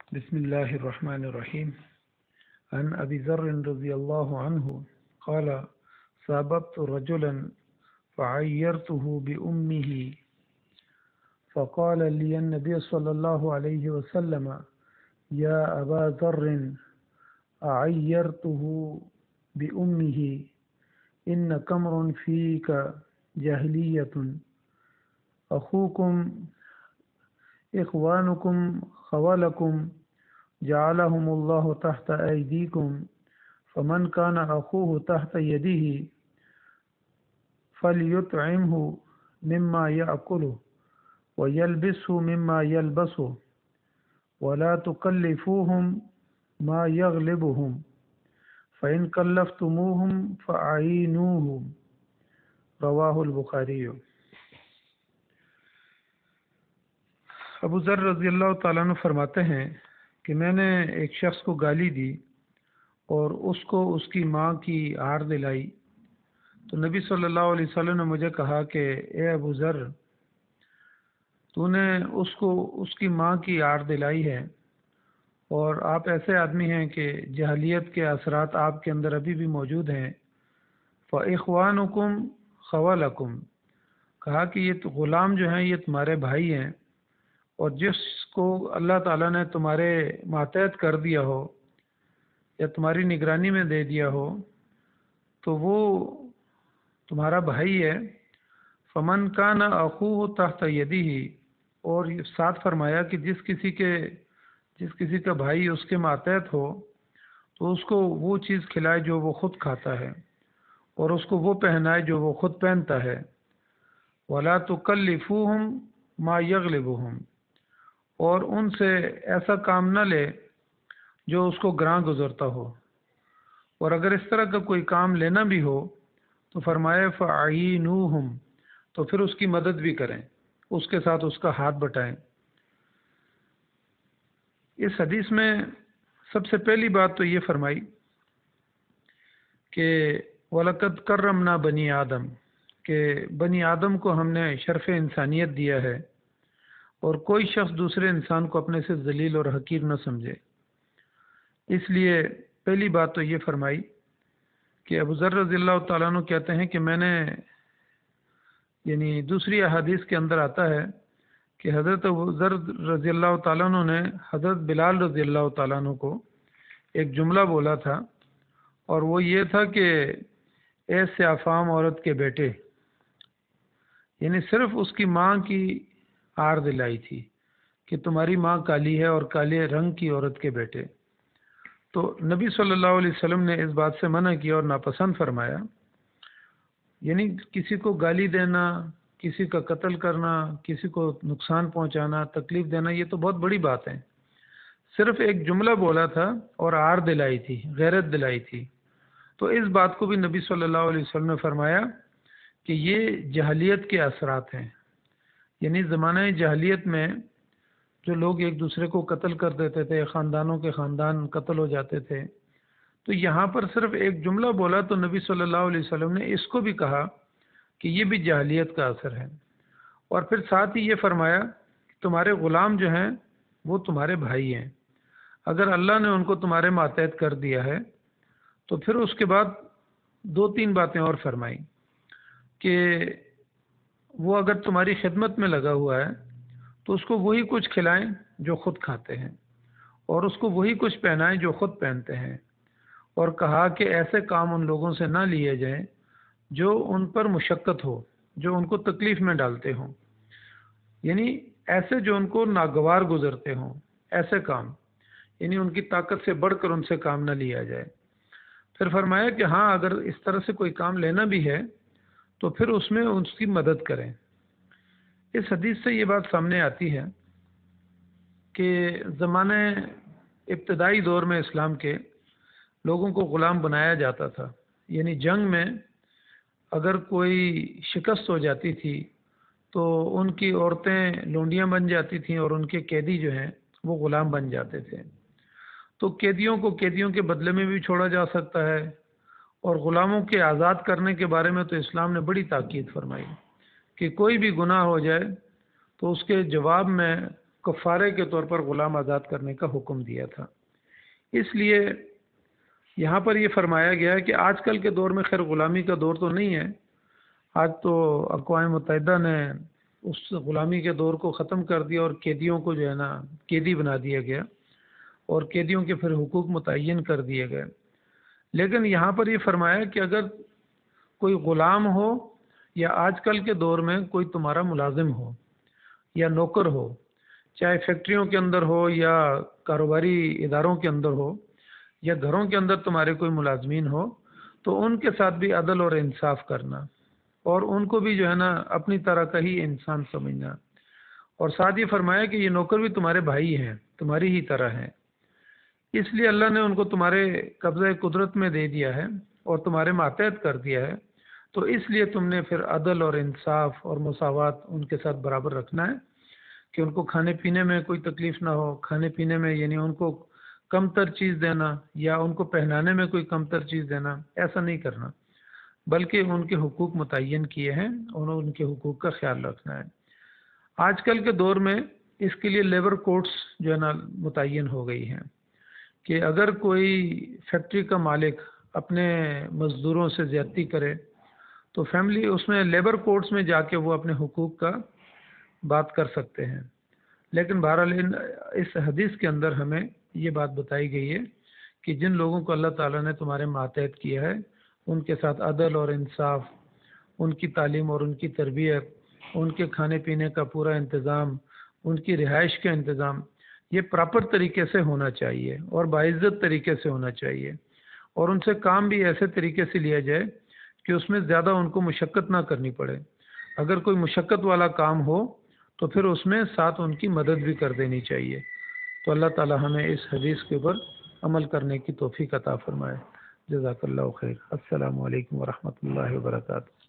بسم الله الرحمن الرحيم. عن أبي ذر رضي الله عنه قال: ساببت رجلا فعيرته بأمه، فقال لي النبي صلى الله عليه وسلم: يا أبا ذر، أعيرته بأمه، إن كمر فيك جاهلية، أخوكم إخوانكم خوالكم جعلهم الله تحت أيديكم، فمن كان أخوه تحت يده فليطعمه مما يأكله ويلبسه مما يلبسه، ولا تكلفوهم ما يغلبهم، فإن كلفتموهم فأعينوهم. رواہ البخاری. ابو ذر رضی اللہ تعالیٰ عنہ فرماتے ہیں کہ میں نے ایک شخص کو گالی دی اور اس کو اس کی ماں کی آڑ دلائی، تو نبی صلی اللہ علیہ وسلم نے مجھے کہا کہ اے ابو ذر، تو نے اس کو اس کی ماں کی آڑ دلائی ہے، اور آپ ایسے آدمی ہیں کہ جہلیت کے اثرات آپ کے اندر ابھی بھی موجود ہیں. فَإِخْوَانُكُمْ خَوَالَكُمْ، کہا کہ یہ تو غلام جو ہیں یہ تمہارے بھائی ہیں، اور جس کو اللہ تعالیٰ نے تمہارے ماتحت کر دیا ہو یا تمہاری نگرانی میں دے دیا ہو تو وہ تمہارا بھائی ہے. فمن کان اخوہ تحت یدہ، اور ساتھ فرمایا کہ جس کسی کا بھائی اس کے ماتحت ہو تو اس کو وہ چیز کھلائے جو وہ خود کھاتا ہے، اور اس کو وہ پہنائے جو وہ خود پہنتا ہے. ولا تکلفوہم ما یغلبہم، اور ان سے ایسا کام نہ لے جو اس کو گراں گزرتا ہو، اور اگر اس طرح کا کوئی کام لینا بھی ہو تو فرمائے فَأَعِينُوهُمْ، تو پھر اس کی مدد بھی کریں، اس کے ساتھ اس کا ہاتھ بٹائیں. اس حدیث میں سب سے پہلی بات تو یہ فرمائی کہ وَلَقَدْ كَرَّمْنَا بَنِي آدم، کہ بنی آدم کو ہم نے شرف انسانیت دیا ہے، اور کوئی شخص دوسرے انسان کو اپنے سے ذلیل اور حقیر نہ سمجھے. اس لیے پہلی بات تو یہ فرمائی کہ ابو ذر رضی اللہ تعالیٰ عنہ کہتے ہیں کہ میں نے، یعنی دوسری احادیث کے اندر آتا ہے کہ حضرت ابو ذر رضی اللہ تعالیٰ عنہ نے حضرت بلال رضی اللہ تعالیٰ عنہ کو ایک جملہ بولا تھا، اور وہ یہ تھا کہ اے سیافام عورت کے بیٹے، یعنی صرف اس کی ماں کی آڑ دلائی تھی کہ تمہاری ماں کالی ہے اور کالے رنگ کی عورت کے بیٹے. تو نبی صلی اللہ علیہ وسلم نے اس بات سے منع کیا اور ناپسند فرمایا. یعنی کسی کو گالی دینا، کسی کا قتل کرنا، کسی کو نقصان پہنچانا، تکلیف دینا، یہ تو بہت بڑی بات ہے. صرف ایک جملہ بولا تھا اور آڑ دلائی تھی، غیرت دلائی تھی. تو اس بات کو بھی نبی صلی اللہ علیہ وسلم نے فرمایا کہ یہ جہلیت کے اثرات ہیں. یعنی زمانہ جہلیت میں جو لوگ ایک دوسرے کو قتل کر دیتے تھے، خاندانوں کے خاندان قتل ہو جاتے تھے، تو یہاں پر صرف ایک جملہ بولا تو نبی صلی اللہ علیہ وسلم نے اس کو بھی کہا کہ یہ بھی جہلیت کا اثر ہے. اور پھر ساتھ ہی یہ فرمایا کہ تمہارے غلام جو ہیں وہ تمہارے بھائی ہیں، اگر اللہ نے ان کو تمہارے ماتحت کر دیا ہے تو پھر اس کے بعد دو تین باتیں اور فرمائی کہ وہ اگر تمہاری خدمت میں لگا ہوا ہے تو اس کو وہی کچھ کھلائیں جو خود کھاتے ہیں، اور اس کو وہی کچھ پہنائیں جو خود پہنتے ہیں. اور کہا کہ ایسے کام ان لوگوں سے نہ لیے جائیں جو ان پر مشقت ہو، جو ان کو تکلیف میں ڈالتے ہوں، یعنی ایسے جو ان کو ناگوار گزرتے ہوں، ایسے کام، یعنی ان کی طاقت سے بڑھ کر ان سے کام نہ لیا جائے. پھر فرمایا کہ ہاں اگر اس طرح سے کوئی کام لینا بھی ہے تو پھر اس میں اس کی مدد کریں. اس حدیث سے یہ بات سامنے آتی ہے کہ زمانے ابتدائی دور میں اسلام کے لوگوں کو غلام بنایا جاتا تھا. یعنی جنگ میں اگر کوئی شکست ہو جاتی تھی تو ان کی عورتیں لونڈیاں بن جاتی تھیں، اور ان کے قیدی جو ہیں وہ غلام بن جاتے تھے. تو قیدیوں کو قیدیوں کے بدلے میں بھی چھوڑا جا سکتا ہے، اور غلاموں کے آزاد کرنے کے بارے میں تو اسلام نے بڑی تاکید فرمائی کہ کوئی بھی گناہ ہو جائے تو اس کے جواب میں کفارے کے طور پر غلام آزاد کرنے کا حکم دیا تھا۔ اس لیے یہاں پر یہ فرمایا گیا ہے کہ آج کل کے دور میں خیر غلامی کا دور تو نہیں ہے، آج تو اقوام متحدہ نے اس غلامی کے دور کو ختم کر دیا اور قیدیوں کو جو ہے نا قیدی بنا دیا گیا اور قیدیوں کے پھر حقوق متعین کر دیے گئے۔ لیکن یہاں پر یہ فرمایا کہ اگر کوئی غلام ہو یا آج کل کے دور میں کوئی تمہارا ملازم ہو یا نوکر ہو، چاہے فیکٹریوں کے اندر ہو یا کاروباری اداروں کے اندر ہو یا گھروں کے اندر تمہارے کوئی ملازمین ہو، تو ان کے ساتھ بھی عدل اور انصاف کرنا اور ان کو بھی جو ہے نا اپنی طرح کا ہی انسان سمجھنا، اور ساتھ یہ فرمایا کہ یہ نوکر بھی تمہارے بھائی ہیں، تمہاری ہی طرح ہیں، اس لیے اللہ نے ان کو تمہارے قبضہ قدرت میں دے دیا ہے اور تمہارے ماتحت کر دیا ہے، تو اس لیے تم نے پھر عدل اور انصاف اور مساوات ان کے ساتھ برابر رکھنا ہے کہ ان کو کھانے پینے میں کوئی تکلیف نہ ہو، کھانے پینے میں یعنی ان کو کم تر چیز دینا یا ان کو پہنانے میں کوئی کم تر چیز دینا، ایسا نہیں کرنا، بلکہ ان کے حقوق متعین کیے ہیں اور ان کے حقوق کا خیال رکھنا ہے۔ آج کل کے دور میں اس کے لیے لیبر کوڈس جو ہے نا متعین ہو گئی ہیں کہ اگر کوئی فیکٹری کا مالک اپنے مزدوروں سے زیادتی کرے تو فیملی اس میں لیبر کوڈس میں جا کے وہ اپنے حقوق کا بات کر سکتے ہیں۔ لیکن بہرحال اس حدیث کے اندر ہمیں یہ بات بتائی گئی ہے کہ جن لوگوں کو اللہ تعالیٰ نے تمہارے ماتحت کیا ہے ان کے ساتھ عدل اور انصاف، ان کی تعلیم اور ان کی تربیت، ان کے کھانے پینے کا پورا انتظام، ان کی رہائش کا انتظام، یہ پراپر طریقے سے ہونا چاہیے اور باعزت طریقے سے ہونا چاہیے، اور ان سے کام بھی ایسے طریقے سے لیا جائے کہ اس میں زیادہ ان کو مشقت نہ کرنی پڑے۔ اگر کوئی مشقت والا کام ہو تو پھر اس میں ساتھ ان کی مدد بھی کر دینی چاہیے۔ تو اللہ تعالی ہمیں اس حدیث کے اوپر عمل کرنے کی توفیق عطا فرمائے۔ جزاک اللہ خیر۔ السلام علیکم ورحمۃ اللہ وبرکاتہ۔